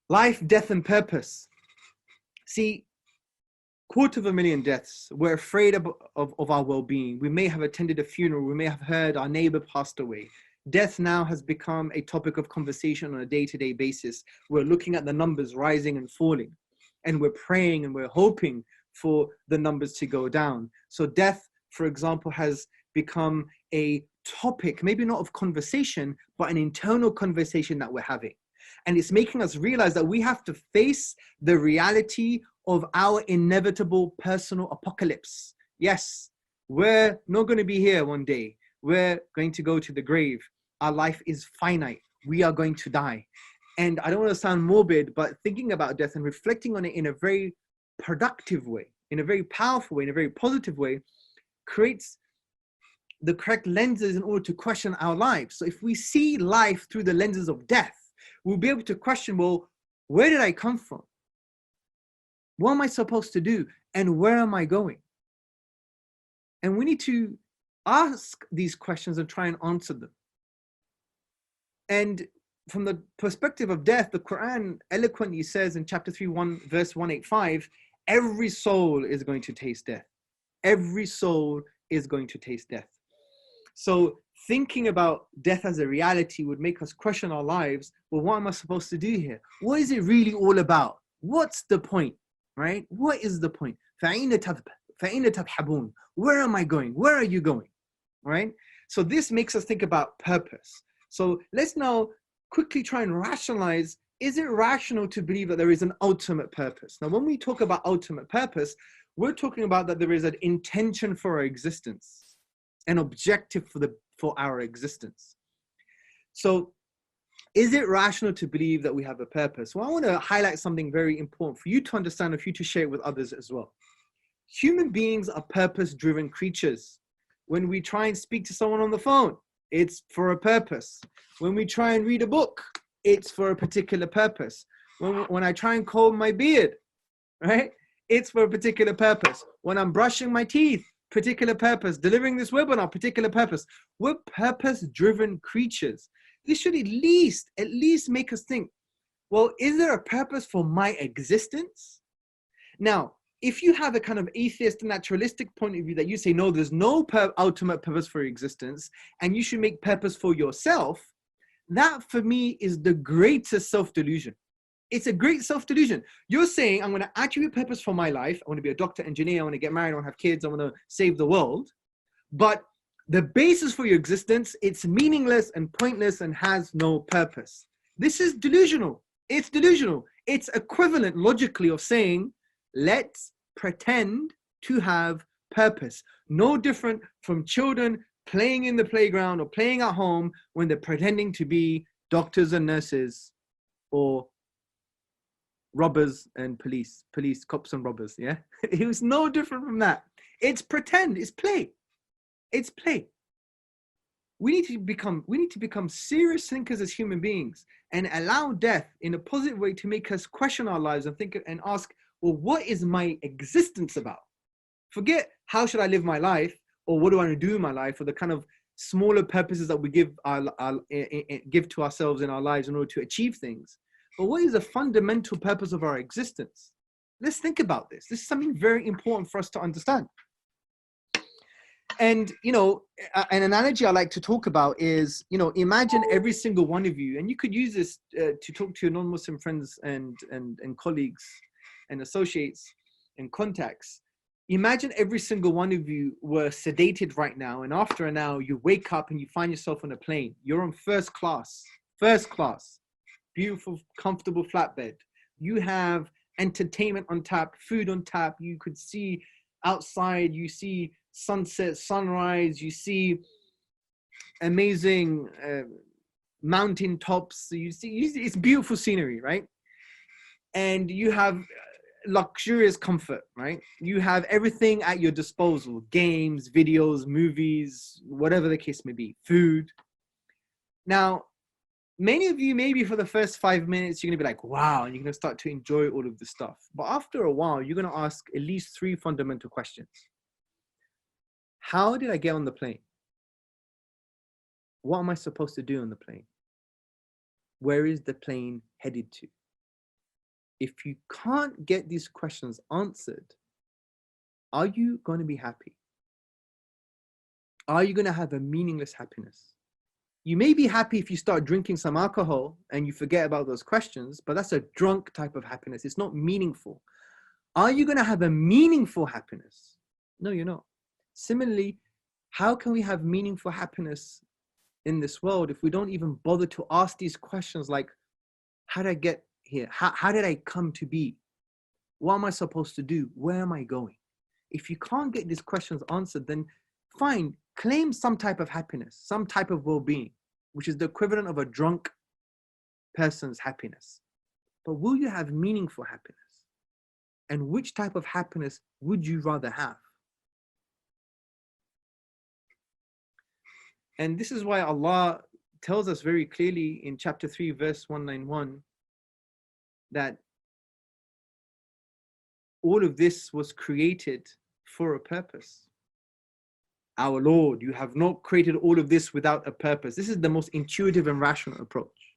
Life, death, and purpose. See, 250,000 deaths. We're afraid of our well-being. We may have attended a funeral. We may have heard our neighbor passed away. Death now has become a topic of conversation on a day-to-day basis. We're looking at the numbers rising and falling, and we're praying and we're hoping for the numbers to go down. So death, for example, has become a topic, maybe not of conversation, but an internal conversation that we're having. And it's making us realize that we have to face the reality of our inevitable personal apocalypse. Yes, we're not going to be here one day. We're going to go to the grave. Our life is finite. We are going to die. And I don't want to sound morbid, but thinking about death and reflecting on it in a very productive way, in a very powerful way, in a very positive way, creates the correct lenses in order to question our lives. So if we see life through the lenses of death, we'll be able to question, well, where did I come from? What am I supposed to do? And where am I going? And we need to ask these questions and try and answer them. And from the perspective of death, the Quran eloquently says in chapter 3, verse 185, every soul is going to taste death. Every soul is going to taste death. So thinking about death as a reality would make us question our lives. Well, what am I supposed to do here? What is it really all about? What's the point, right? What is the point? Where am I going? Where are you going, right? So this makes us think about purpose. So let's now quickly try and rationalize, is it rational to believe that there is an ultimate purpose? Now, when we talk about ultimate purpose, we're talking about that there is an intention for our existence, an objective for our existence. So is it rational to believe that we have a purpose? Well, I want to highlight something very important for you to understand and for you to share it with others as well. Human beings are purpose-driven creatures. When we try and speak to someone on the phone, it's for a purpose. When we try and read a book, it's for a particular purpose. When I try and comb my beard, right? It's for a particular purpose. When I'm brushing my teeth, particular purpose. Delivering this webinar, particular purpose. We're purpose-driven creatures. This should at least make us think, well, is there a purpose for my existence? Now, if you have a kind of atheist naturalistic point of view that you say, no, there's no ultimate purpose for your existence, and you should make purpose for yourself, that for me is the greatest self-delusion. It's a great self-delusion. You're saying, I'm going to attribute purpose for my life. I want to be a doctor, engineer. I want to get married. I want to have kids. I want to save the world. But the basis for your existence, it's meaningless and pointless and has no purpose. This is delusional. It's delusional. It's equivalent logically of saying, let's pretend to have purpose. No different from children playing in the playground or playing at home when they're pretending to be doctors and nurses or robbers and police, cops and robbers, yeah? It was no different from that. It's pretend, it's play. It's play. We need to become serious thinkers as human beings and allow death in a positive way to make us question our lives and think and ask, well, what is my existence about? Forget how should I live my life or what do I want to do in my life or the kind of smaller purposes that we give to ourselves in our lives in order to achieve things. But what is the fundamental purpose of our existence? Let's think about this. This is something very important for us to understand. And, you know, an analogy I like to talk about is, you know, imagine every single one of you, and you could use this to talk to your non-Muslim friends and colleagues and associates and contacts. Imagine every single one of you were sedated right now, and after an hour, you wake up and you find yourself on a plane. You're on first class, beautiful, comfortable flatbed. You have entertainment on tap, food on tap. You could see outside, you see sunset, sunrise, you see amazing mountain tops. You see, it's beautiful scenery, right? And you have luxurious comfort, right? You have everything at your disposal: games, videos, movies, whatever the case may be, food. Now, many of you, maybe for the first 5 minutes, you're gonna be like, wow, and you're gonna start to enjoy all of this stuff. But after a while, you're gonna ask at least 3 fundamental questions. How did I get on the plane? What am I supposed to do on the plane? Where is the plane headed to? if you can't get these questions answered, are you going to be happy? Are you going to have a meaningless happiness? You may be happy if you start drinking some alcohol and you forget about those questions, but that's a drunk type of happiness. It's not meaningful. Are you going to have a meaningful happiness? No, you're not. Similarly, how can we have meaningful happiness in this world if we don't even bother to ask these questions like, how did I get here? How did I come to be? What am I supposed to do? Where am I going? If you can't get these questions answered, then fine, claim some type of happiness, some type of well-being, which is the equivalent of a drunk person's happiness. But will you have meaningful happiness? And which type of happiness would you rather have? And this is why Allah tells us very clearly in chapter 3, verse 191, that all of this was created for a purpose. Our Lord, you have not created all of this without a purpose. This is the most intuitive and rational approach.